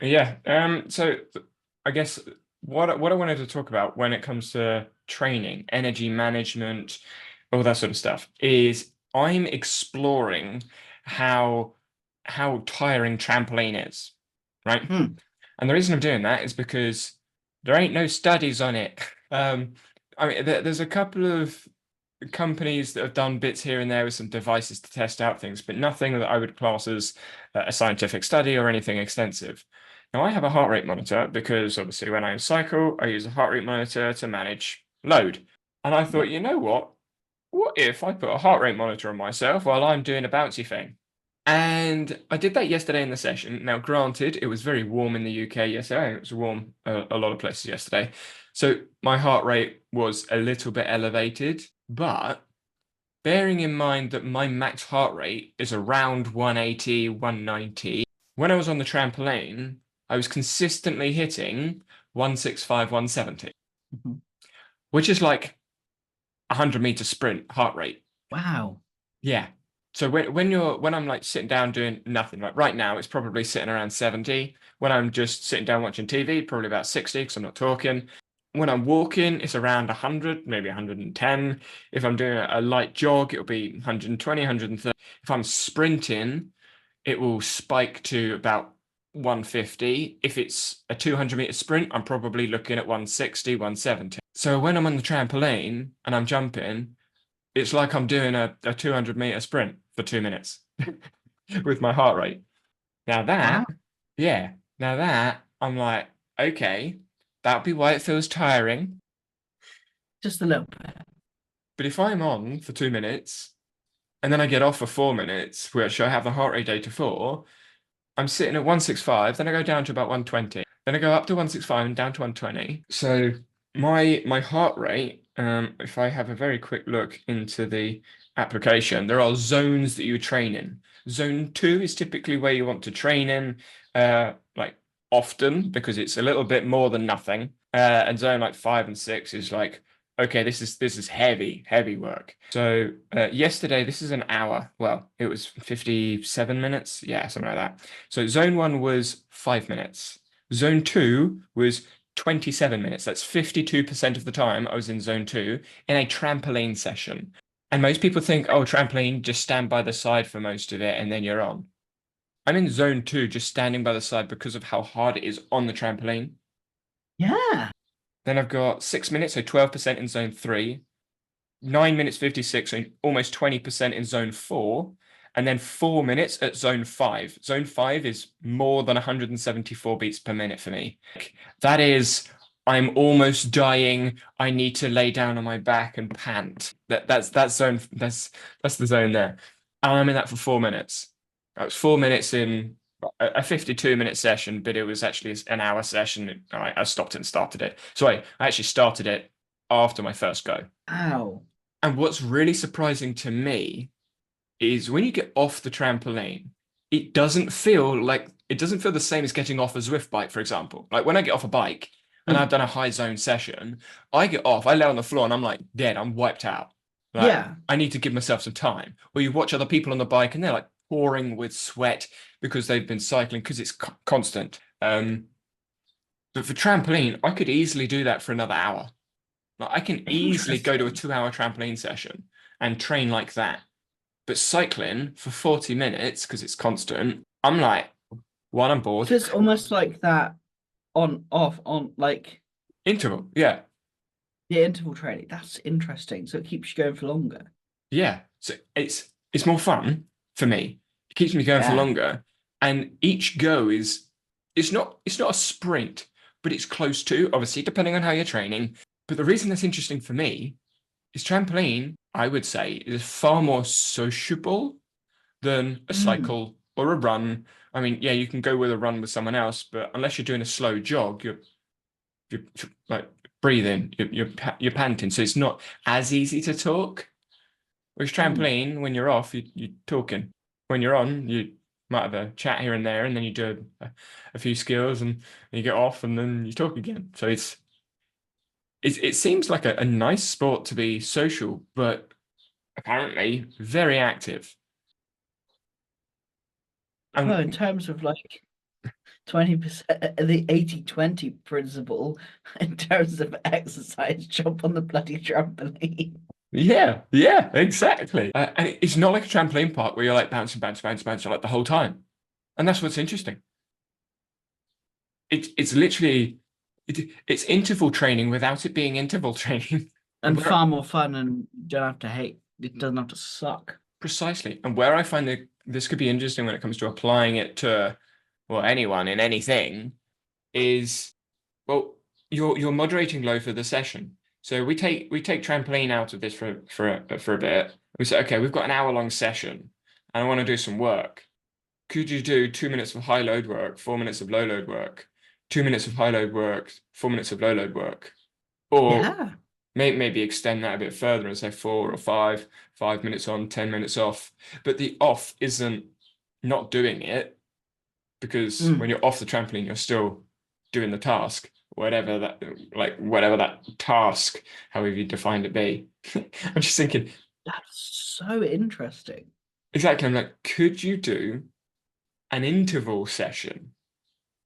Yeah. I guess what I wanted to talk about when it comes to training, energy management, all that sort of stuff, is I'm exploring how how tiring trampoline is, right? Hmm. And the reason I'm doing that is because there ain't no studies on it. Um, I mean, there's a couple of companies that have done bits here and there with some devices to test out things, but nothing that I would class as a scientific study or anything extensive. Now, I have a heart rate monitor because obviously when I cycle, I use a heart rate monitor to manage load. And I thought, Yeah. you know what? What if I put a heart rate monitor on myself while I'm doing a bouncy thing? And I did that yesterday in the session. Now, granted, it was very warm in the UK yesterday. It was warm a lot of places yesterday. So my heart rate was a little bit elevated, but bearing in mind that my max heart rate is around 180, 190, when I was on the trampoline, I was consistently hitting 165, 170, Mhm. which is like a 100-meter sprint heart rate. Wow. Yeah. So when I'm like sitting down doing nothing, like right now, it's probably sitting around 70. When I'm just sitting down watching TV, probably about 60 because I'm not talking. When I'm walking, it's around 100, maybe 110. If I'm doing a light jog, it'll be 120, 130. If I'm sprinting, it will spike to about 150. If it's a 200-meter sprint, I'm probably looking at 160, 170. So when I'm on the trampoline and I'm jumping, it's like I'm doing a 200-meter sprint for 2 minutes with my heart rate. Now Wow. that, yeah, now that I'm like, okay, that'll be why it feels tiring. Just a little bit. But if I'm on for 2 minutes and then I get off for 4 minutes, which I have the heart rate data for, I'm sitting at 165, then I go down to about 120, then I go up to 165 and down to 120. So my heart rate, if I have a very quick look into the application, there are zones that you train in. Zone 2 is typically where you want to train in, like often because it's a little bit more than nothing. And zone like 5 and 6 is like, okay, this is heavy work. So yesterday, this is an hour. Well, it was 57 minutes. Yeah, something like that. So zone 1 was 5 minutes. Zone 2 was 27 minutes. That's 52% of the time I was in zone 2 in a trampoline session. And most people think, oh, trampoline, just stand by the side for most of it and then you're on. I'm in zone 2, just standing by the side because of how hard it is on the trampoline. Yeah. Then I've got 6 minutes, so 12% in zone 3, 9 minutes 56, so almost 20% in zone 4, and then 4 minutes at zone 5. Zone 5 is more than 174 beats per minute for me. That is, I'm almost dying. I need to lay down on my back and pant. That's zone. That's the zone there. And I'm in that for 4 minutes. That was 4 minutes in a 52-minute session, but it was actually an hour session. I stopped and started it. Sorry, I actually started it after my first go. Wow. And what's really surprising to me is when you get off the trampoline, it doesn't feel the same as getting off a Zwift bike, for example. Like when I get off a bike and Hmm. I've done a high zone session, I get off, I lay on the floor and I'm like dead, I'm wiped out. Like Yeah. I need to give myself some time. Or you watch other people on the bike and they're like pouring with sweat because they've been cycling because it's constant. But for trampoline, I could easily do that for another hour. Like I can easily go to a Interesting. 2 hour trampoline session and train like that. But cycling for 40 minutes, because it's constant, I'm like, one, I'm bored. So it's almost like that on off on like Interval, yeah, the interval training. That's interesting. So it keeps you going for longer. yeah. So it's more fun for me. It keeps me going for Yeah. longer. And each go is it's not a sprint, but it's close to, obviously, depending on how you're training. But the reason that's interesting for me is trampoline, I would say, is far more sociable than a Mm. cycle or a run. I mean, yeah, you can go with a run with someone else, but unless you're doing a slow jog, you're like breathing, you're panting, so it's not as easy to talk. Whereas Mm. trampoline, when you're off, you're talking. When you're on, you might have a chat here and there, and then you do a few skills, and you get off, and then you talk again. So it seems like a nice sport to be social, but apparently very active. Well, in And terms of like 20%, the 80/20 principle in terms of exercise, jump on the bloody trampoline. Yeah, yeah, exactly. And it's not like a trampoline park where you're like bouncing, bouncing, bouncing, bouncing like the whole time. And that's what's interesting. It's literally it's interval training without it being interval training. And And where far more fun, and you don't have to hate. It doesn't have to suck. precisely, and where I find that this could be interesting when it comes to applying it to well anyone in anything is well you're moderating low for the session. So we take trampoline out of this for a bit. We say okay, we've got an hour-long session, and I want to do some work. Could you do 2 minutes of high load work, 4 minutes of low load work, 2 minutes of high load work, 4 minutes of low load work? Or Yeah. maybe extend that a bit further and say 4 or 5, 5 minutes on, 10 minutes off. But the off isn't not doing it because when Mm, you're off the trampoline, you're still doing the task, whatever that task, however you defined it be. I'm just thinking, that's so interesting. exactly. I'm like, could you do an interval session,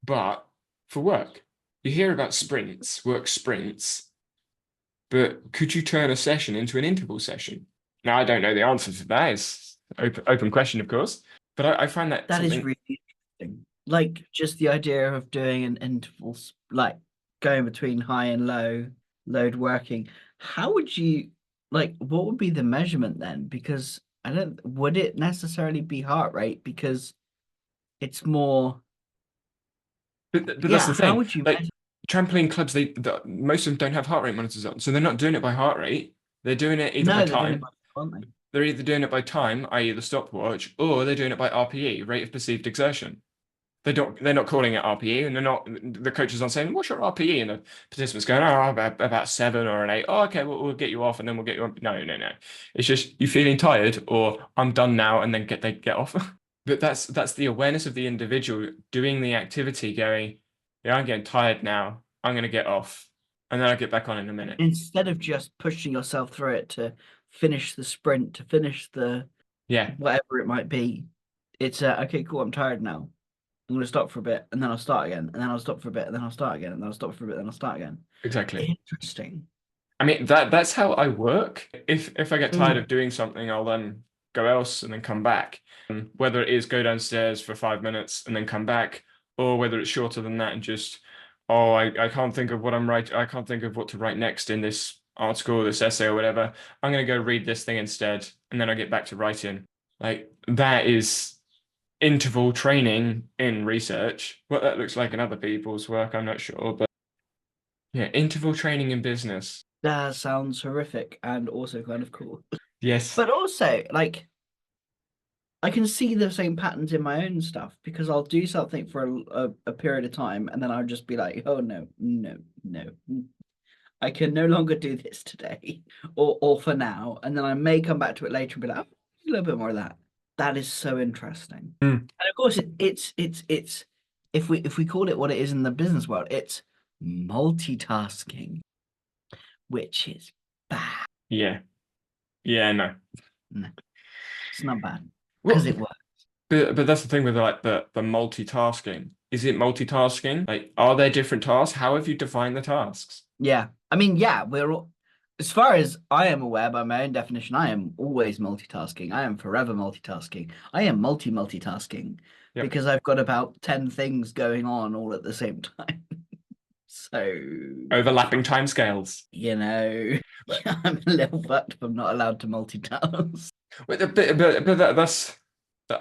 but for work? You hear about sprints, work sprints, but could you turn a session into an interval session? Now, I don't know the answer to that. It's open question, of course. But I find that That is something. really interesting. Like just the idea of doing an interval, like going between high and low load working. How would you like? What would be the measurement then? Because I don't. Would it necessarily be heart rate? Because it's more. But that's Yeah. the How thing. would you Like measure? trampoline clubs, most of them don't have heart rate monitors on, so they're not doing it by heart rate. They're doing it either by No, they're doing it time. by, aren't they? They're either doing it by time, i.e., the stopwatch, or they're doing it by RPE, rate of perceived exertion. They're not calling it RPE, and they're not the coaches aren't saying, what's your RPE? And the participants going, oh, about 7 or an 8. Oh, okay, we'll get you off and then we'll get you on. No, no, no. It's just you feeling tired or I'm done now and then they get off. But that's the awareness of the individual doing the activity, going, yeah, I'm getting tired now. I'm gonna get off. And then I'll get back on in a minute. Instead of just pushing yourself through it to finish the sprint, to finish the Yeah, whatever it might be, it's okay, cool. I'm tired now. I'm going to stop for a bit and then I'll start again. And then I'll stop for a bit and then I'll start again. And then I'll stop for a bit and then I'll start again. exactly. Interesting. I mean that's how I work. If I get tired Mm. of doing something, I'll then go else and then come back. Whether it is go downstairs for 5 minutes and then come back, or whether it's shorter than that and just, oh, I can't think of what I'm writing. I can't think of what to write next in this article, this essay, or whatever. I'm gonna go read this thing instead, and then I get back to writing. Like that is interval training in research. What that looks like in other people's work, I'm not sure, but yeah, interval training in business. That sounds horrific and also kind of cool. Yes. But also, like, I can see the same patterns in my own stuff because I'll do something for a period of time and then I'll just be like, oh no, no, no. I can no longer do this today or for now. And then I may come back to it later and be like, oh, a little bit more of that. That is so interesting. Mm. And of course it's if we call it what it is in the business world, it's multitasking, which is bad. Yeah. Yeah, no. No, it's not bad because Well, it works. but that's the thing with like the multitasking. Is it multitasking? Like, are there different tasks? How have you defined the tasks? Yeah. I mean, yeah, we're all, as far as I am aware by my own definition, I am always multitasking. I am forever multitasking. I am multitasking Yep. because I've got about 10 things going on all at the same time. So, Overlapping timescales. yeah, I'm a little fucked if I'm not allowed to multitask. But that's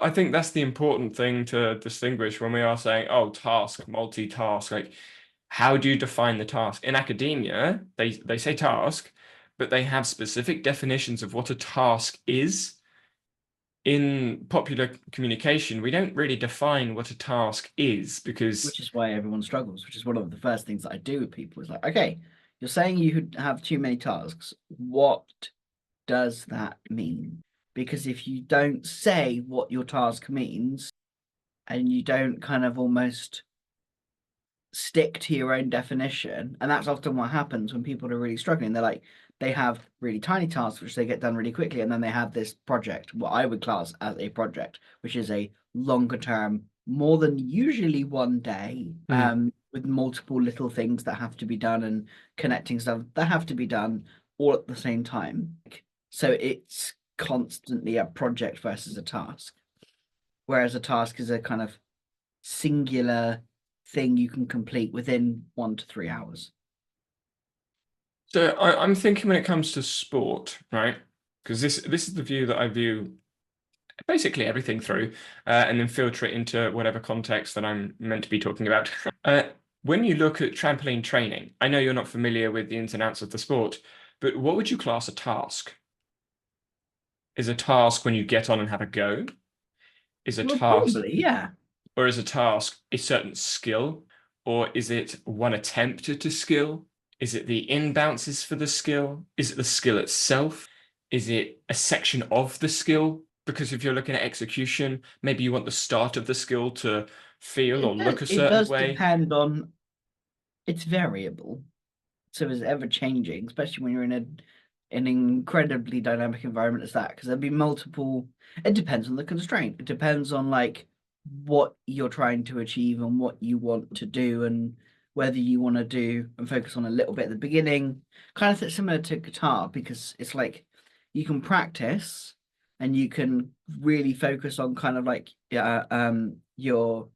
I think that's the important thing to distinguish when we are saying, oh, task, multitask. Like, how do you define the task? In academia, they say task, but they have specific definitions of what a task is. In popular communication, we don't really define what a task is because Which is why everyone struggles, which is one of the first things that I do with people is like, okay, you're saying you have too many tasks. What does that mean? Because if you don't say what your task means and you don't kind of almost stick to your own definition, and that's often what happens when people are really struggling. They're like, they have really tiny tasks which they get done really quickly, and then they have this project, what I would class as a project, which is a longer term more than usually one day, Mm. with multiple little things that have to be done and connecting stuff that have to be done all at the same time. So it's constantly a project versus a task, whereas a task is a kind of singular thing you can complete within 1 to 3 hours. So I'm thinking when it comes to sport, right? Because this is the view that I view basically everything through, and then filter it into whatever context that I'm meant to be talking about. When you look at trampoline training, I know you're not familiar with the ins and outs of the sport, but what would you class a task? Is a task when you get on and have a go? Is a Well, task, probably, yeah. or is a task a certain skill? Or is it one attempt to skill? Is it the in bounces for the skill? Is it the skill itself? Is it a section of the skill? Because if you're looking at execution, maybe you want the start of the skill to feel or look a It certain does way. depend on, it's variable. So it's ever changing, especially when you're in an incredibly dynamic environment as that, because there'll be multiple. It depends on the constraint. It depends on like what you're trying to achieve and what you want to do, and whether you want to do and focus on a little bit at the beginning. Kind of similar to guitar, because it's like you can practice and you can really focus on kind of like your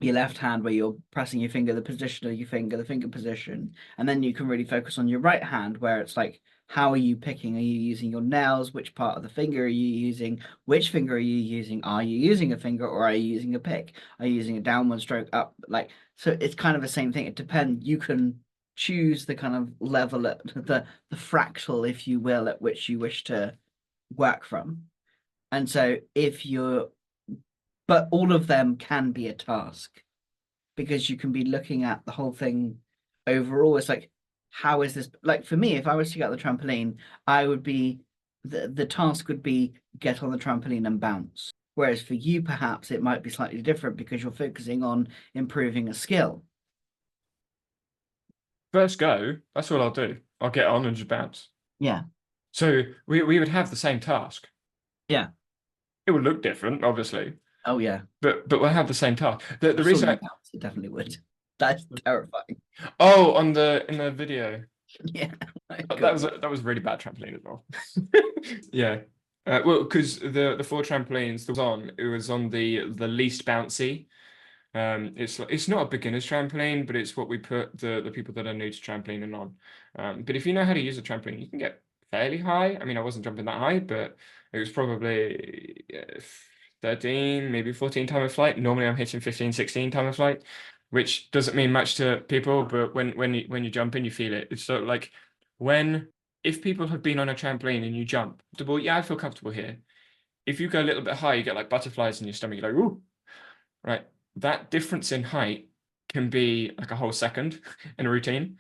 left hand where you're pressing your finger, the position of your finger, the finger position, and then you can really focus on your right hand where it's like, how are you picking? Are you using your nails? Which part of the finger are you using? Which finger are you using? Are you using a finger or are you using a pick? Are you using a downward stroke up? Like, so it's kind of the same thing. It depends. You can choose the kind of level at the fractal, if you will, at which you wish to work from. And so if you're, but all of them can be a task because you can be looking at the whole thing overall. It's like, how is this? Like for me, if I was to get on the trampoline, I would be the task would be get on the trampoline and bounce. Whereas for you, perhaps it might be slightly different because you're focusing on improving a skill. First go, that's all I'll do. I'll get on and just bounce. Yeah. So we would have the same task. Yeah. It would look different, obviously, Oh yeah. but we'll have the same task. The I saw reason you bounce. It definitely would. That's terrifying. oh, on the in the video. Yeah. My That God. was really bad trampoline as well. Yeah. Well, because the four trampolines that was on the least bouncy. It's not a beginner's trampoline, but it's what we put the people that are new to trampolining on. But if you know how to use a trampoline, you can get fairly high. I mean, I wasn't jumping that high, but it was probably 13, maybe 14 time of flight. Normally I'm hitting 15, 16 time of flight, which doesn't mean much to people, but when you jump in, you feel it. It's sort of like when if people have been on a trampoline and you jump, well, yeah, I feel comfortable here. If you go a little bit high, you get like butterflies in your stomach. You're like, ooh, right? That difference in height can be like a whole second in a routine.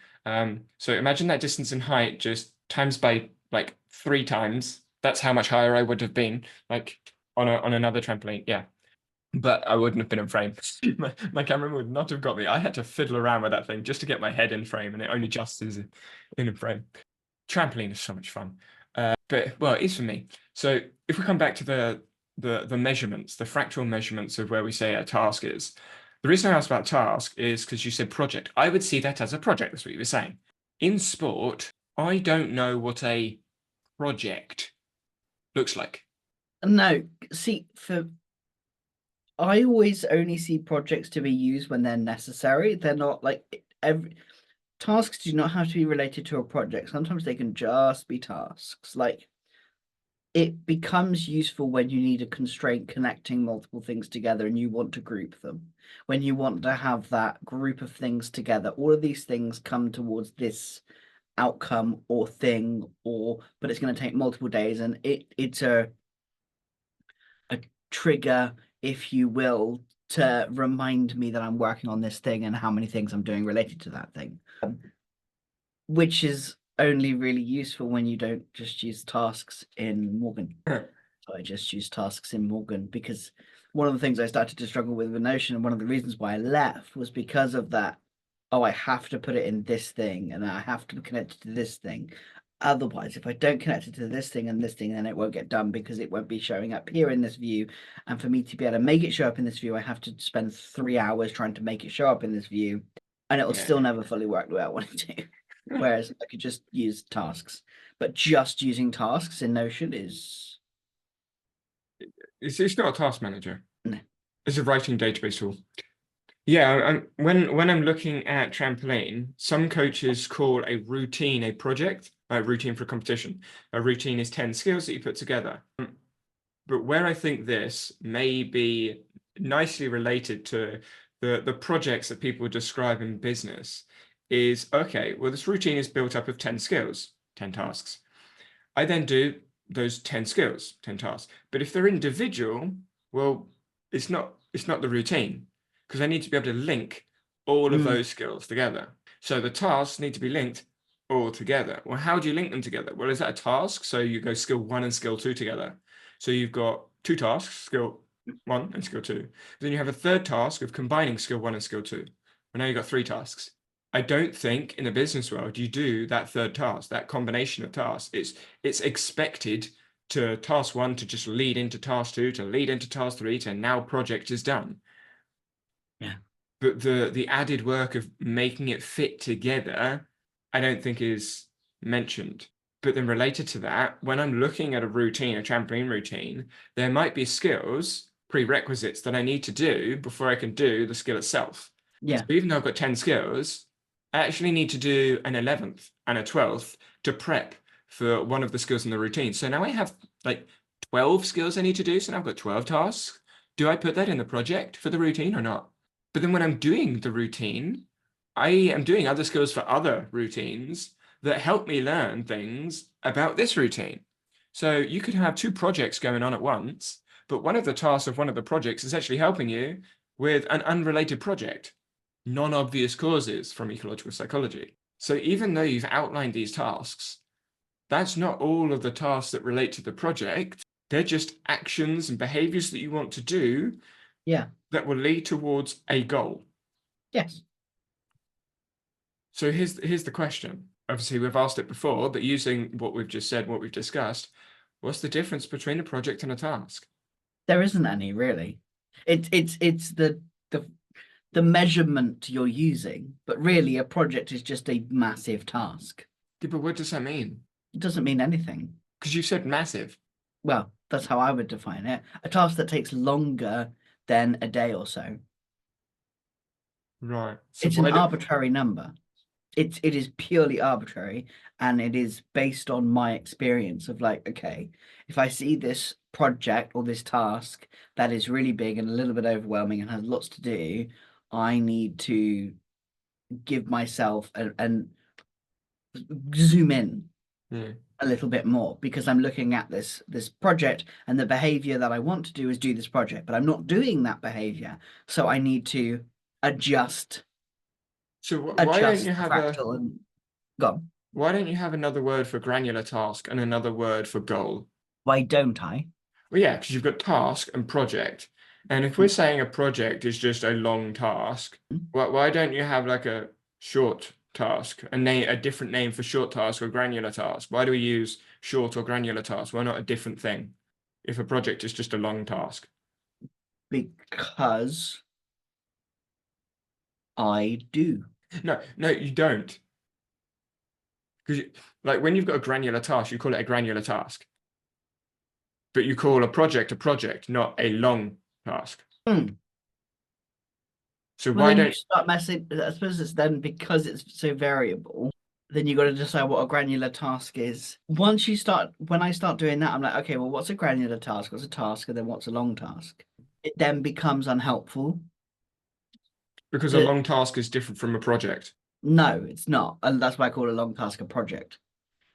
So imagine that distance in height just times by like 3 times. That's how much higher I would have been, like on another trampoline. Yeah. But I wouldn't have been in frame. My camera would not have got me. I had to fiddle around with that thing just to get my head in frame, and it only just is in frame. Trampoline is so much fun. But well, it is for me. So if we come back to the measurements, the fractal measurements of where we say a task is, the reason I asked about task is because you said project. I would see that as a project. That's what you were saying. In sport, I don't know what a project looks like. No, see, for I always only see projects to be used when they're necessary. They're not like every tasks do not have to be related to a project. Sometimes they can just be tasks. Like it becomes useful when you need a constraint connecting multiple things together and you want to group them. When you want to have that group of things together, all of these things come towards this outcome or thing, or but it's going to take multiple days, and it's a trigger, if you will, to remind me that I'm working on this thing and how many things I'm doing related to that thing, which is only really useful when you don't just use tasks in Morgan. So I just use tasks in Morgan because one of the things I started to struggle with Notion, and one of the reasons why I left was because of that. Oh, I have to put it in this thing and I have to connect it to this thing. Otherwise, if I don't connect it to this thing and this thing, then it won't get done because it won't be showing up here in this view. And for me to be able to make it show up in this view, I have to spend 3 hours trying to make it show up in this view, and it will Yeah. still never fully work the way I want it to. Whereas I could just use tasks, but just using tasks in Notion is It's not a task manager. No. It's a writing database tool. Yeah, when I'm looking at Trampoline, some coaches call a routine a project, a routine for a competition. A routine is 10 skills that you put together. But where I think this may be nicely related to the projects that people describe in business is, okay, well, this routine is built up of 10 skills, 10 tasks. I then do those 10 skills, 10 tasks. But if they're individual, well, it's not the routine, because I need to be able to link all of those skills together. So the tasks need to be linked all together. Well, how do you link them together? Well, is that a task? So you go skill 1 and skill 2 together. So you've got 2 tasks, skill 1 and skill 2. Then you have a third task of combining skill 1 and skill 2. Well, now you've got 3 tasks. I don't think in the business world you do that third task, that combination of tasks. It's expected to task 1 to just lead into task 2, to lead into task 3, to now project is done. Yeah. But the added work of making it fit together, I don't think is mentioned. But then related to that, when I'm looking at a routine, a trampoline routine, there might be skills, prerequisites that I need to do before I can do the skill itself. Yeah. So even though I've got 10 skills, I actually need to do an 11th and a 12th to prep for one of the skills in the routine. So now I have like 12 skills I need to do. So now I've got 12 tasks. Do I put that in the project for the routine or not? But then when I'm doing the routine, I am doing other skills for other routines that help me learn things about this routine. So you could have 2 projects going on at once, but one of the tasks of one of the projects is actually helping you with an unrelated project, non-obvious causes from ecological psychology. So even though you've outlined these tasks, that's not all of the tasks that relate to the project. They're just actions and behaviors that you want to do that will lead towards a goal. Yes. So here's the question. Obviously, we've asked it before, but using what we've just said, what we've discussed, what's the difference between a project and a task? There isn't any really. It's the measurement you're using, but really a project is just a massive task. Yeah, but what does that mean? It doesn't mean anything. Because you said massive. Well, that's how I would define it. A task that takes longer than a day or so. Right. So It's an arbitrary number. It is purely arbitrary, and it is based on my experience of like, okay, if I see this project or this task that is really big and a little bit overwhelming and has lots to do, I need to give myself and zoom in a little bit more, because I'm looking at this project, and the behavior that I want to do is do this project, but I'm not doing that behavior, so I need to adjust. So why don't you have fractal and gone. why don't you have another word for granular task and another word for goal? Why don't I? Well, yeah, because you've got task and project. And if we're saying a project is just a long task, why don't you have like a short task, a different name for short task or granular task? Why do we use short or granular task? Why not a different thing if a project is just a long task? Because I do. No, you don't. Because like when you've got a granular task, you call it a granular task. But you call a project, not a long task. So Well, why then don't you start messing? I suppose it's then because it's so variable. Then you got to decide what a granular task is. When I start doing that, I'm like, okay, well, what's a granular task? What's a task? And then what's a long task? It then becomes unhelpful. because a long task is different from a project. No, it's not. And that's why I call a long task a project.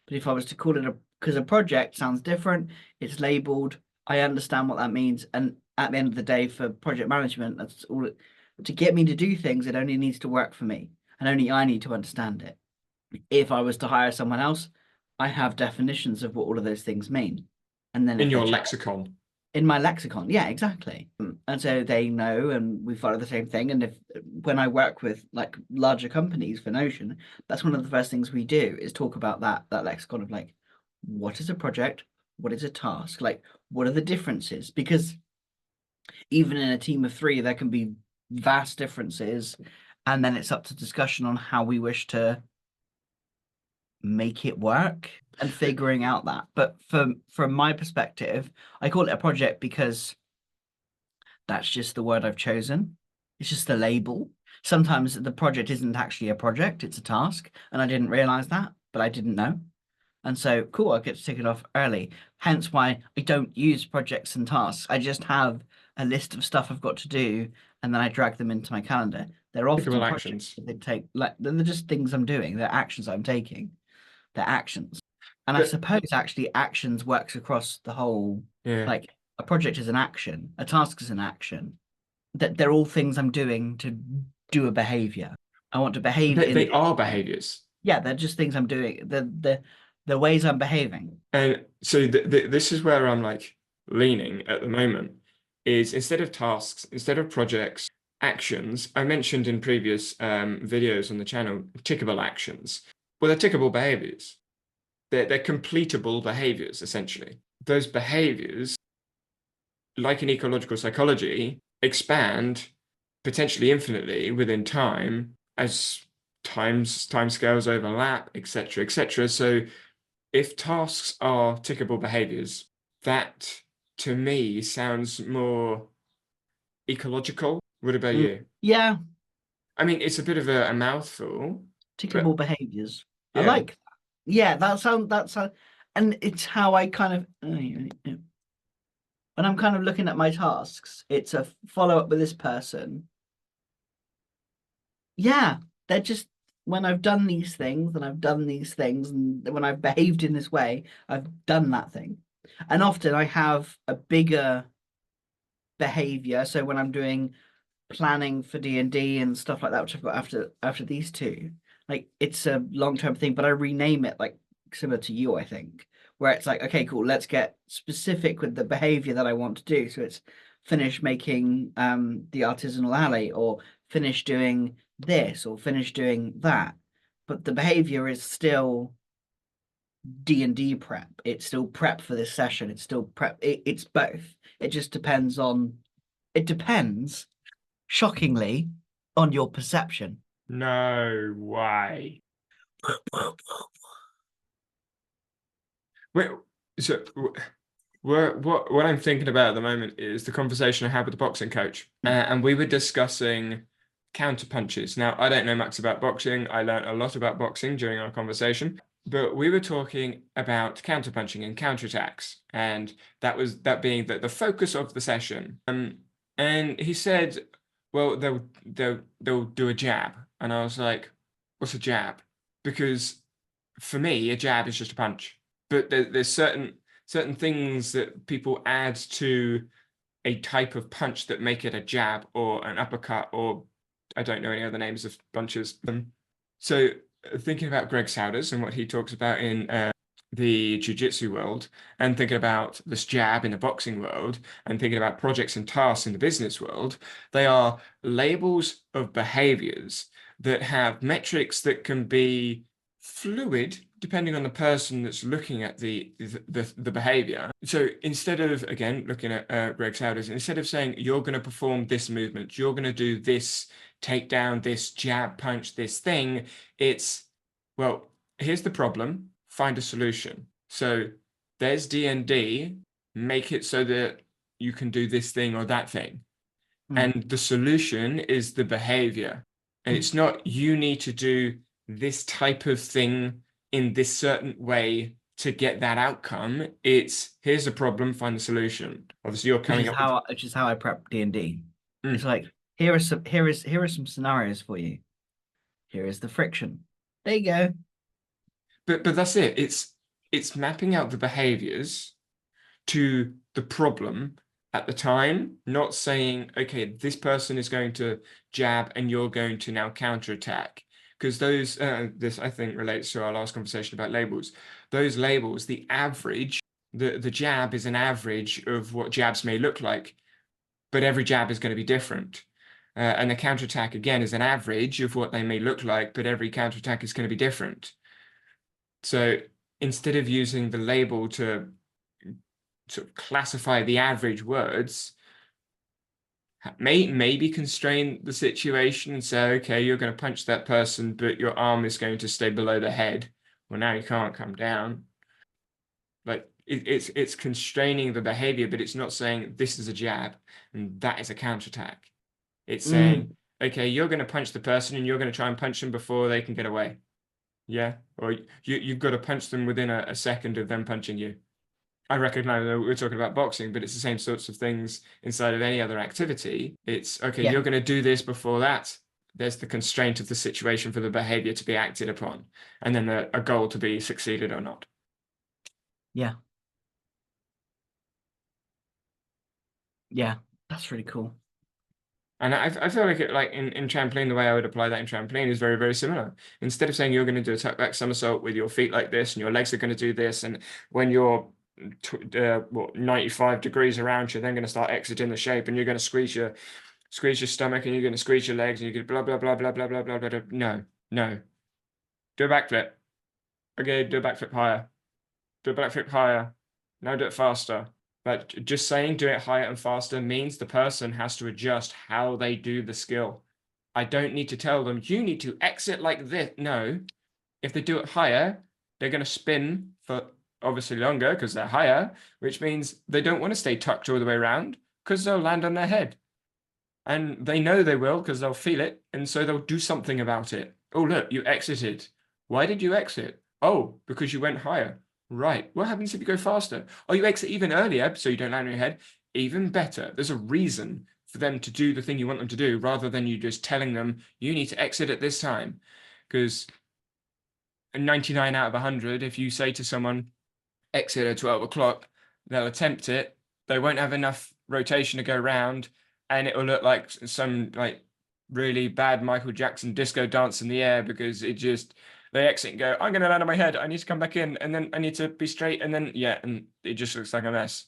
But if I was to call it because a project sounds different, it's labeled, I understand what that means. And at the end of the day, for project management, that's all to get me to do things, it only needs to work for me. And only I need to understand it. If I was to hire someone else, I have definitions of what all of those things mean. And then in your lexicon. in my lexicon. Yeah, exactly. And so they know, and we follow the same thing. And if when I work with like larger companies for Notion, that's one of the first things we do is talk about that lexicon of like, what is a project? What is a task? Like, what are the differences? Because even in a team of three, there can be vast differences, and then it's up to discussion on how we wish to make it work and figuring out that. But from my perspective, I call it a project because that's just the word I've chosen. It's just a label. Sometimes the project isn't actually a project, it's a task, and I didn't realize that, but I didn't know. And so, cool, I get to tick it off early. Hence why I don't use projects and tasks. I just have a list of stuff I've got to do, and then I drag them into my calendar. They're often Clickable projects actions. that they take, like they're just things I'm doing. They're actions I'm taking. They're actions. And I But suppose actually actions works across the whole, yeah, like a project is an action, a task is an action. That they're all things I'm doing to do a behavior. I want to behave in they this are way. behaviors. Yeah, they're just things I'm doing. The ways I'm behaving. And so this is where I'm like leaning at the moment is instead of tasks, instead of projects, actions. I mentioned in previous videos on the channel, tickable actions. Well, they're tickable behaviors. They're completable behaviors, essentially. Those behaviors, like in ecological psychology, expand potentially infinitely within time as timescales overlap, etc., etc. So if tasks are tickable behaviors, that to me sounds more ecological. What about Mm, you? yeah, I mean, it's a bit of a mouthful, tickable but behaviors. I yeah, like that. Yeah, and it's how I kind of when I'm kind of looking at my tasks, it's a follow up with this person. Yeah, they're just when I've done these things and I've done these things and when I've behaved in this way, I've done that thing. And often I have a bigger behavior. So when I'm doing planning for D&D and stuff like that, which I've got after these two, like it's a long-term thing, but I rename it like similar to you, I think, where it's like, okay, cool, let's get specific with the behavior that I want to do. So it's finish making the artisanal alley or finish doing this or finish doing that. But the behavior is still D&D prep. It's still prep for this session. It's still prep. It's both. It just depends on, it depends shockingly, on your perception. no way. Wait, so what I'm thinking about at the moment is the conversation I had with the boxing coach, and we were discussing counter punches. Now, I don't know much about boxing. I learned a lot about boxing during our conversation, but we were talking about counter punching and counterattacks, and that being the focus of the session. And he said, well, they'll do a jab, and I was like, what's a jab? Because for me, a jab is just a punch, but there's certain things that people add to a type of punch that make it a jab or an uppercut, or I don't know any other names of punches. So thinking about Greg Souders and what he talks about in the jiu-jitsu world, and thinking about this jab in the boxing world, and thinking about projects and tasks in the business world, they are labels of behaviors that have metrics that can be fluid depending on the person that's looking at the behavior. So instead of, again, looking at Greg Souders, instead of saying you're going to perform this movement, you're going to do this takedown, this jab punch, this thing, it's, well, here's the problem, find a solution. So there's D&D, make it so that you can do this thing or that thing. Mm. And the solution is the behavior. And it's not you need to do this type of thing in this certain way to get that outcome. It's here's a problem, find the solution. Obviously, you're coming up with Which is how I prep D&D. It's mm. like here are some scenarios for you. Here is the friction. There you go. But that's it. It's mapping out the behaviors to the problem at the time, not saying, okay, this person is going to jab and you're going to now counterattack. Because this I think relates to our last conversation about labels. Those labels, the average The jab is an average of what jabs may look like, but every jab is going to be different. And the counterattack, again, is an average of what they may look like, but every counterattack is going to be different. So instead of using the label to sort of classify the average words, maybe constrain the situation and say, okay, you're going to punch that person, but your arm is going to stay below the head. Well, now you can't come down. Like it's constraining the behavior, but it's not saying this is a jab and that is a counterattack. It's saying, okay, you're going to punch the person and you're going to try and punch them before they can get away. Yeah. Or you've got to punch them within a second of them punching you. I recognize that we're talking about boxing, but it's the same sorts of things inside of any other activity. It's okay, you're going to do this before that. There's the constraint of the situation for the behavior to be acted upon, and then a goal to be succeeded or not. Yeah. Yeah, that's really cool. And I feel like in trampoline, the way I would apply that in trampoline is very, very similar. Instead of saying you're going to do a tuck back somersault with your feet like this and your legs are going to do this, and when you're 95 degrees around, you're then going to start exiting the shape and you're going to squeeze your stomach and you're going to squeeze your legs and you're going to blah, blah, blah, blah, blah, blah, blah, blah, blah. No. Do a backflip. Okay, do a backflip higher. Do a backflip higher. Now do it faster. But just saying do it higher and faster means the person has to adjust how they do the skill. I don't need to tell them, you need to exit like this. No. If they do it higher, they're going to spin for obviously longer because they're higher, which means they don't want to stay tucked all the way around because they'll land on their head. And they know they will because they'll feel it. And so they'll do something about it. Oh, look, you exited. Why did you exit? Oh, because you went higher. Right. What happens if you go faster? Oh, you exit even earlier so you don't land on your head. Even better. There's a reason for them to do the thing you want them to do rather than you just telling them you need to exit at this time. Because 99 out of 100, if you say to someone, exit at 12 o'clock, they'll attempt it. They won't have enough rotation to go around, and it will look like some like really bad Michael Jackson disco dance in the air because they exit and go, I'm going to land on my head. I need to come back in, and then I need to be straight, and then and it just looks like a mess.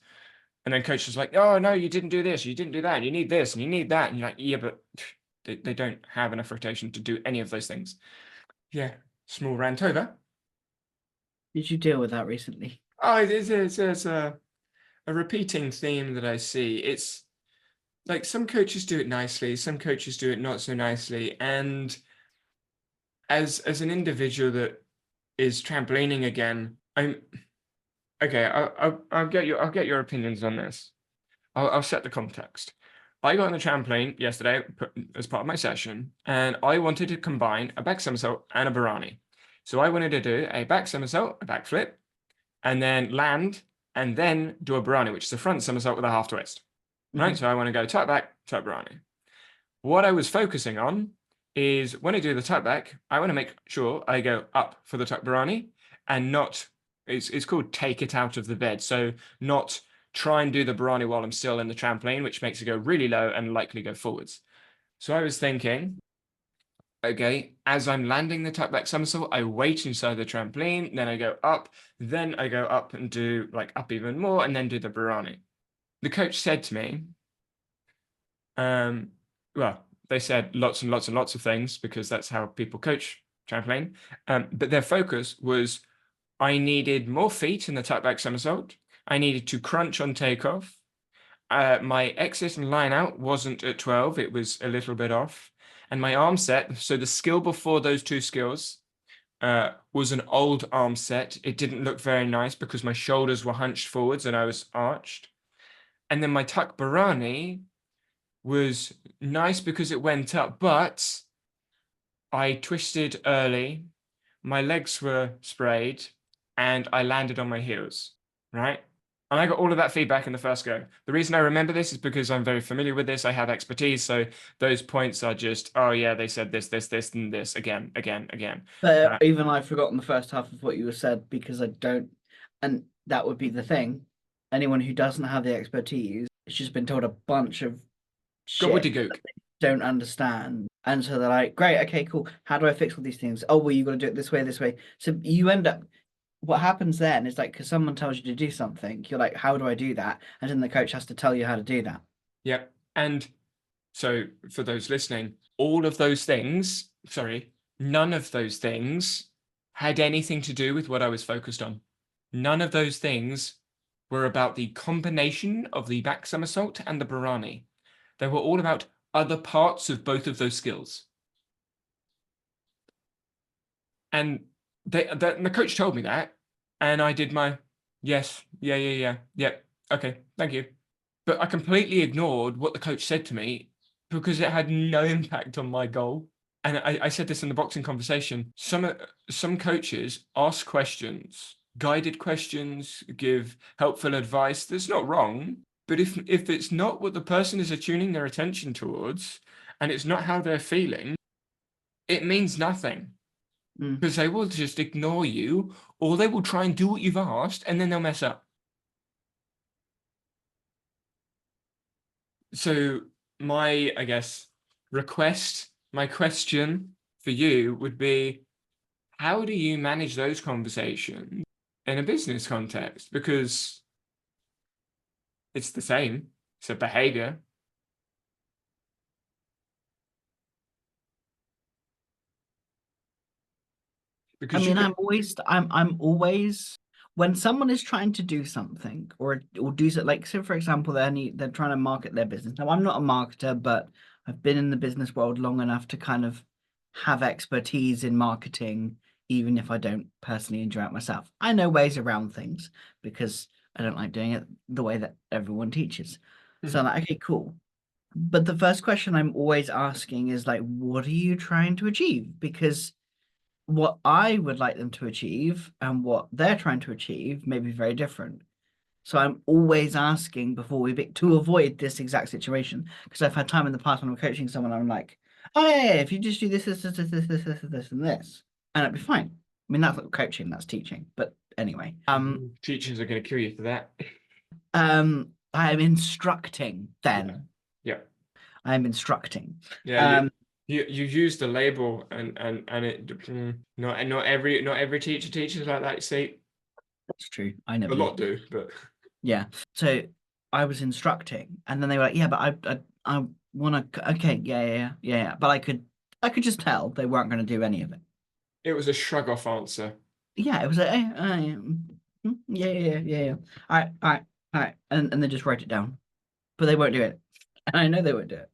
And then coach is like, oh no, you didn't do this, you didn't do that, you need this, and you need that, and you're like, yeah, but they don't have enough rotation to do any of those things. Yeah, small rant over. Did you deal with that recently? Oh, it's a repeating theme that I see. It's like some coaches do it nicely, some coaches do it not so nicely. And as an individual that is trampolining again, I'm okay. I'll get your opinions on this. I'll set the context. I got on the trampoline yesterday as part of my session, and I wanted to combine a back somersault and a Barani. So I wanted to do a back somersault, a backflip, and then land, and then do a Barani, which is a front somersault with a half twist. Right? So I want to go tuck back, tuck Barani. What I was focusing on is when I do the tuck back, I want to make sure I go up for the tuck Barani and not, it's called take it out of the bed. So not try and do the Barani while I'm still in the trampoline, which makes it go really low and likely go forwards. So I was thinking, okay, as I'm landing the tuck back somersault, I wait inside the trampoline, then I go up and do like up even more, and then do the Barani. The coach said to me, well, they said lots and lots and lots of things because that's how people coach trampoline. But their focus was I needed more feet in the tuck back somersault. I needed to crunch on takeoff. My exit and line out wasn't at 12. It was a little bit off. And my arm set, so the skill before those two skills was an old arm set. It didn't look very nice because my shoulders were hunched forwards and I was arched. And then my tuck Barani was nice because it went up, but I twisted early, my legs were sprayed, and I landed on my heels, right? And I got all of that feedback in the first go. The reason I remember this is because I'm very familiar with this. I have expertise. So those points are just, oh yeah, they said this, and this again. But even I've forgotten the first half of what you said because I don't, and that would be the thing. Anyone who doesn't have the expertise, it's just been told a bunch of shit that they don't understand. And so they're like, great, okay, cool. How do I fix all these things? Oh, well, you've got to do it this way. So you end up what happens then is like, because someone tells you to do something, you're like, how do I do that? And then the coach has to tell you how to do that. Yep. And so for those listening, all of those things, sorry, none of those things had anything to do with what I was focused on. None of those things were about the combination of the back somersault and the Bharani. They were all about other parts of both of those skills. And the coach told me that, and I did my yes, yeah, okay, thank you. But I completely ignored what the coach said to me because it had no impact on my goal. And I said this in the boxing conversation. Some coaches ask questions, guided questions, give helpful advice. That's not wrong. But if it's not what the person is attuning their attention towards, and it's not how they're feeling, it means nothing. Because they will just ignore you, or they will try and do what you've asked, and then they'll mess up. So my, I guess, my question for you would be, how do you manage those conversations in a business context? Because it's the same. It's a behavior. I Because you mean, could, I'm always, when someone is trying to do something or do so, like, so for example, they're trying to market their business. Now, I'm not a marketer, but I've been in the business world long enough to kind of have expertise in marketing, even if I don't personally enjoy it myself. I know ways around things because I don't like doing it the way that everyone teaches. So I'm like, okay, cool. But the first question I'm always asking is like, what are you trying to achieve? Because what I would like them to achieve and what they're trying to achieve may be very different. So I'm always asking before to avoid this exact situation. Because I've had time in the past when I'm coaching someone, I'm like, oh yeah, if you just do this, and this, and it'd be fine. I mean, that's not coaching, that's teaching. But anyway, teachers are going to kill you for that. I'm instructing then. Yeah. I'm instructing. Yeah, Um, you use the label and it not every teacher teaches like that, you see. that's true. I A never lot did. do, but Yeah. So I was instructing, and then they were like, "Yeah, but I want to." Okay, yeah. But I could just tell they weren't going to do any of it. it was a shrug off answer. Yeah, it was like, yeah. All right, and they just wrote it down, but they won't do it, and I know they won't do it.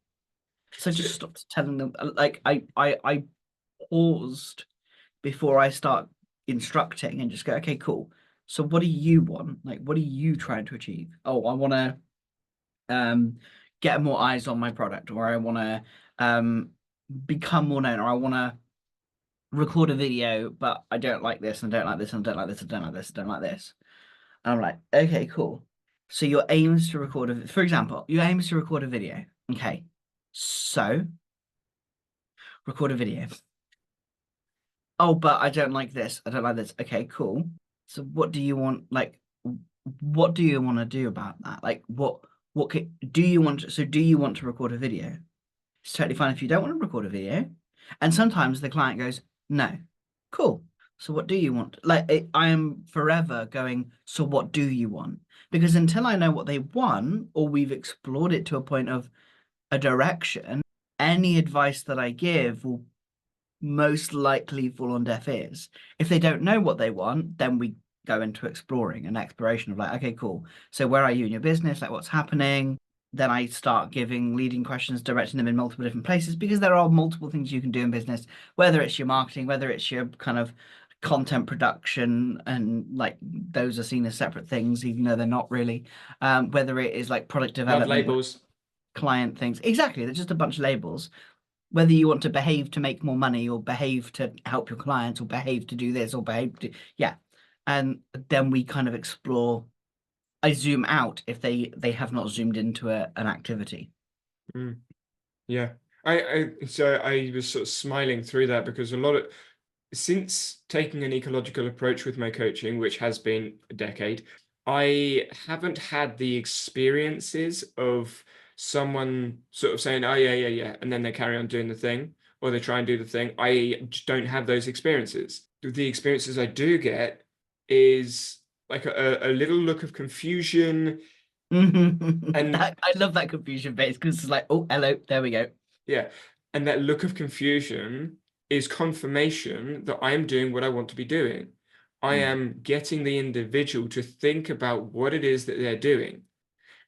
So I So, just stopped telling them. Like I paused before I start instructing and just go, okay, cool. So what do you want? Like, what are you trying to achieve? Oh, I want to um get more eyes on my product, or I want to become more known, or I want to record a video, but I don't like this and I don't like this and I don't like this and I don't like this and I don't like this. And I'm like, okay, cool. So your aim is to record for example, your aim is to record a video. Okay. So record a video. Oh, but I don't like this. I don't like this. Okay, cool. So what do you want? Like, what do you want to do about that? Like, do you want so do you want to record a video? It's totally fine if you don't want to record a video. And sometimes the client goes, no. Cool. So what do you want? Like, I am forever going, so what do you want? Because until I know what they want, or we've explored it to a point of a direction, any advice that I give will most likely fall on deaf ears. If they don't know what they want, then we go into exploring and exploration of like, okay, cool. So where are you in your business? Like what's happening? Then I start giving leading questions, directing them in multiple different places because there are multiple things you can do in business, whether it's your marketing, whether it's your kind of content production, and like those are seen as separate things, even though they're not really. Whether it is like product love development, labels. client things. Exactly. They're just a bunch of labels, whether you want to behave to make more money or behave to help your clients or behave to do this or behave to yeah. And then we kind of explore. I zoom out if they have not zoomed into an activity. Mm, yeah. So I was sort of smiling through that because a lot of since taking an ecological approach with my coaching, which has been a decade, I haven't had the experiences of someone sort of saying, oh, yeah, and then they carry on doing the thing or they try and do the thing. I just don't have those experiences. The experiences I do get is like a little look of confusion. And I love that confusion base because it's like, oh, hello, there we go. yeah, and that look of confusion is confirmation that I am doing what I want to be doing. I Mm. am getting the individual to think about what it is that they're doing.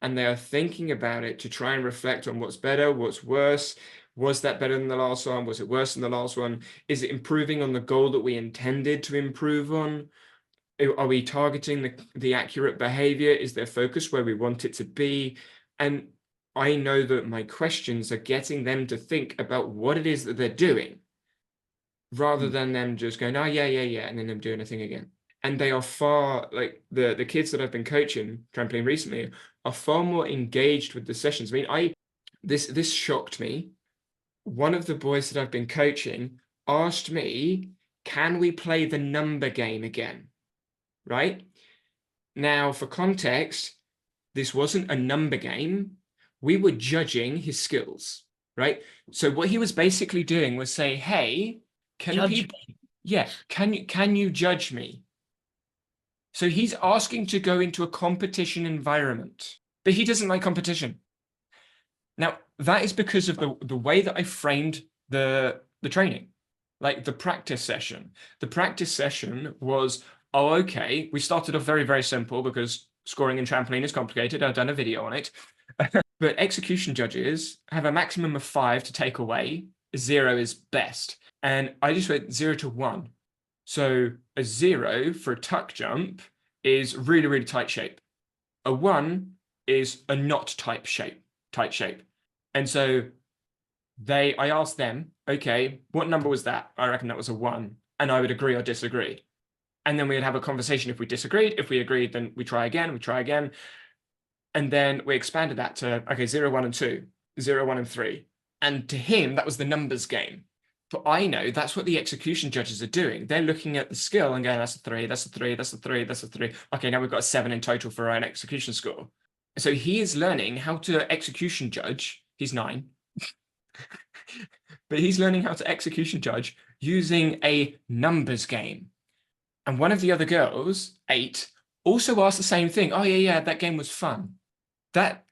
And they are thinking about it to try and reflect on what's better, what's worse. Was that better than the last one? Was it worse than the last one? Is it improving on the goal that we intended to improve on? Are we targeting the accurate behavior? Is their focus where we want it to be? And I know that my questions are getting them to think about what it is that they're doing, rather than them just going, oh, yeah, yeah, yeah, and then them doing a thing again. And they are far, like the kids that I've been coaching trampoline recently are far more engaged with the sessions. I mean, this shocked me. One of the boys that I've been coaching asked me, can we play the number game again? Right? Now, for context, this wasn't a number game. We were judging his skills, right? So what he was basically doing was say, hey, can Judge people, me. yeah, can you judge me? So he's asking to go into a competition environment, but he doesn't like competition. Now, that is because of the way that I framed the training, like the practice session. The practice session was, oh, okay, we started off very, very simple because scoring in trampoline is complicated. I've done a video on it. But execution judges have a maximum of 5 to take away. 0 is best. And I just went 0 to 1. So a 0 for a tuck jump is really, really tight shape. A 1 is a not tight shape. And so I asked them, okay, what number was that? I reckon that was a 1. And I would agree or disagree. And then we'd have a conversation if we disagreed. If we agreed, then we try again. And then we expanded that to, okay, 0, 1, and 2, 0, 1, and 3. And to him, that was the numbers game. But I know that's what the execution judges are doing. They're looking at the skill and going, that's a 3, that's a 3, that's a 3, that's a 3. Okay, now we've got a 7 in total for our execution score. So he is learning how to execution judge. He's 9. But he's learning how to execution judge using a numbers game. And one of the other girls, 8, also asked the same thing. Oh, yeah, that game was fun. That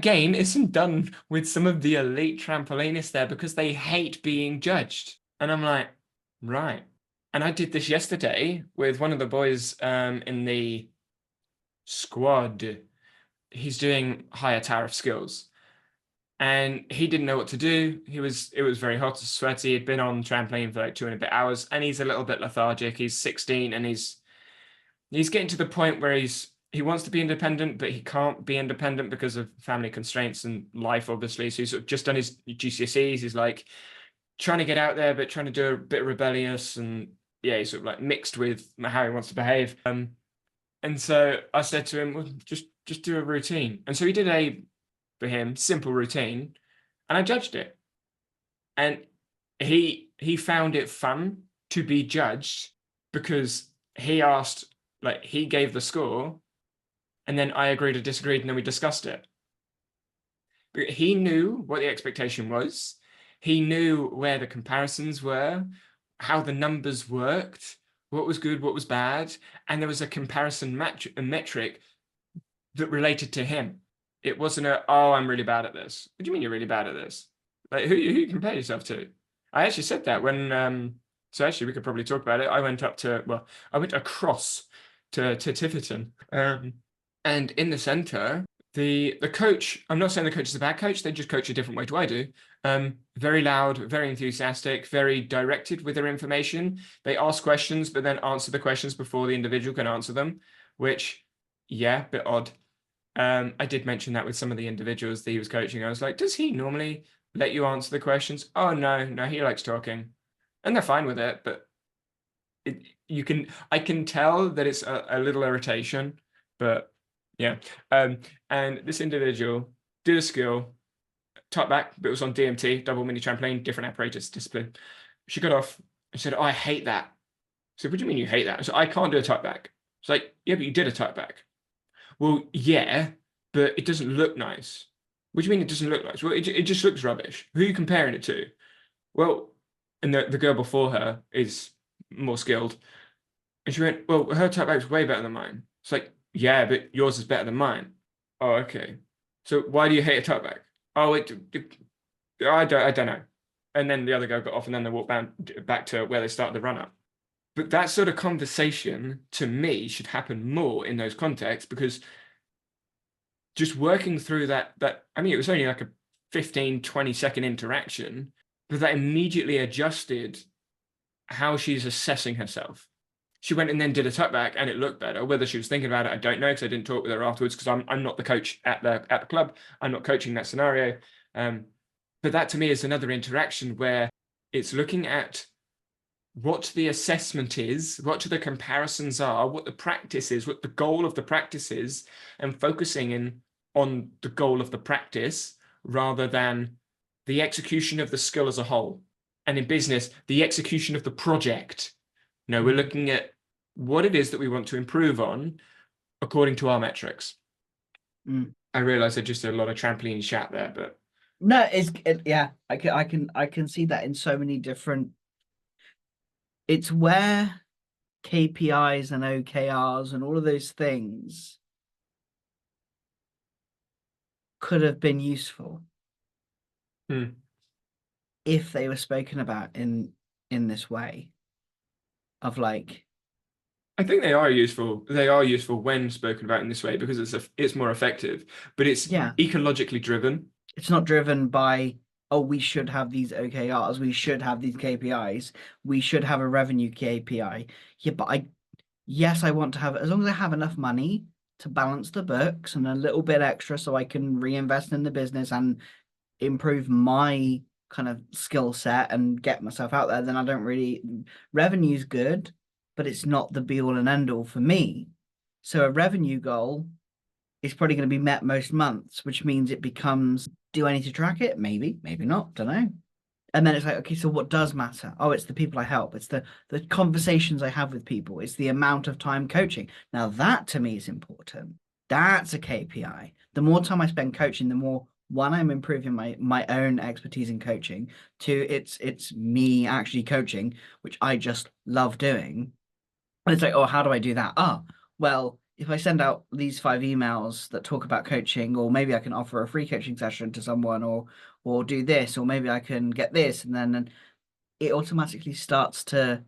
game isn't done with some of the elite trampolinists there because they hate being judged. And I'm like, right. And I did this yesterday with one of the boys in the squad. He's doing higher tower of skills. And he didn't know what to do. It was very hot and sweaty. He'd been on trampoline for like 2 and a bit hours, and he's a little bit lethargic. He's 16, and he's getting to the point where he wants to be independent, but he can't be independent because of family constraints and life, obviously. So he's sort of just done his GCSEs. He's like trying to get out there, but trying to do a bit rebellious, and yeah, he's sort of like mixed with how he wants to behave. And so I said to him, well, just do a routine. And so he did for him, simple routine, and I judged it. And he found it fun to be judged because he asked, like, he gave the score, and then I agreed or disagreed, and then we discussed it. But he knew what the expectation was. He knew where the comparisons were, how the numbers worked, what was good, what was bad, and there was a comparison a metric that related to him. It wasn't oh, I'm really bad at this. What do you mean you're really bad at this? Like, who you compare yourself to? I actually said that when, so actually we could probably talk about it. I went across to Tiverton. And in the center, the coach, I'm not saying the coach is a bad coach, they just coach a different way to I do. Very loud, very enthusiastic, very directed with their information. They ask questions, but then answer the questions before the individual can answer them, which, yeah, bit odd. I did mention that with some of the individuals that he was coaching. I was like, does he normally let you answer the questions? Oh, no, he likes talking. And they're fine with it, but I can tell that it's a little irritation, but yeah. And this individual did a skill, tuck back, but it was on DMT, double mini trampoline, different apparatus discipline. She got off and said, oh, I hate that. So what do you mean you hate that? So I can't do a tuck back. It's like, yeah, but you did a tuck back. Well, yeah, but it doesn't look nice. What do you mean it doesn't look nice? Well, it just looks rubbish. Who are you comparing it to? Well, and the girl before her is more skilled. And she went, well, her talkback's way better than mine. It's like, yeah, but yours is better than mine. Oh, okay. So why do you hate a talkback? Oh, I don't know. And then the other guy got off, and then they walked back to where they started the run up. But that sort of conversation, to me, should happen more in those contexts, because just working through that, I mean, it was only like a 15, 20-second interaction, but that immediately adjusted how she's assessing herself. She went and then did a talkback, and it looked better. Whether she was thinking about it, I don't know, because I didn't talk with her afterwards, because I'm not the coach at the club. I'm not coaching that scenario. But that to me is another interaction where it's looking at what the assessment is, what the comparisons are, what the practice is, what the goal of the practice is, and focusing in on the goal of the practice rather than the execution of the skill as a whole. And in business, the execution of the project. No, we're looking at what it is that we want to improve on according to our metrics. I realize I just did a lot of trampoline chat there, but no, yeah, I can see that in so many different. It's where KPIs and OKRs and all of those things could have been useful if they were spoken about in this way of like. I think they are useful. They are useful when spoken about in this way, because it's more effective, but it's ecologically driven. It's not driven by, oh, we should have these OKRs, we should have these KPIs, we should have a revenue KPI. Yeah, but yes, I want to have, as long as I have enough money to balance the books and a little bit extra so I can reinvest in the business and improve my kind of skill set and get myself out there, then I don't really, revenue's good, but it's not the be all and end all for me. So a revenue goal is probably going to be met most months, which means it becomes, do I need to track it? Maybe, maybe not, don't know. And then it's like, okay, so what does matter? Oh, it's the people I help. It's the conversations I have with people. It's the amount of time coaching. Now that to me is important. That's a KPI. The more time I spend coaching, the more, one, I'm improving my own expertise in coaching. Two, it's me actually coaching, which I just love doing. And it's like, oh, how do I do that? Ah, well, if I send out these 5 emails that talk about coaching, or maybe I can offer a free coaching session to someone, or do this, or maybe I can get this, and then it automatically starts to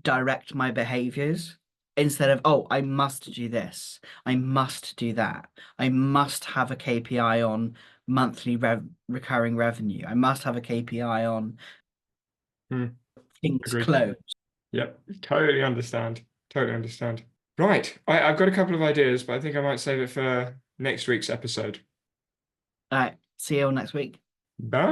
direct my behaviors instead of, oh, I must do this, I must do that, I must have a KPI on monthly recurring revenue, I must have a KPI on things Agreed. closed. Yep, totally understand. Totally understand. Right, I've got a couple of ideas, but I think I might save it for next week's episode. All right, see you all next week. Bye.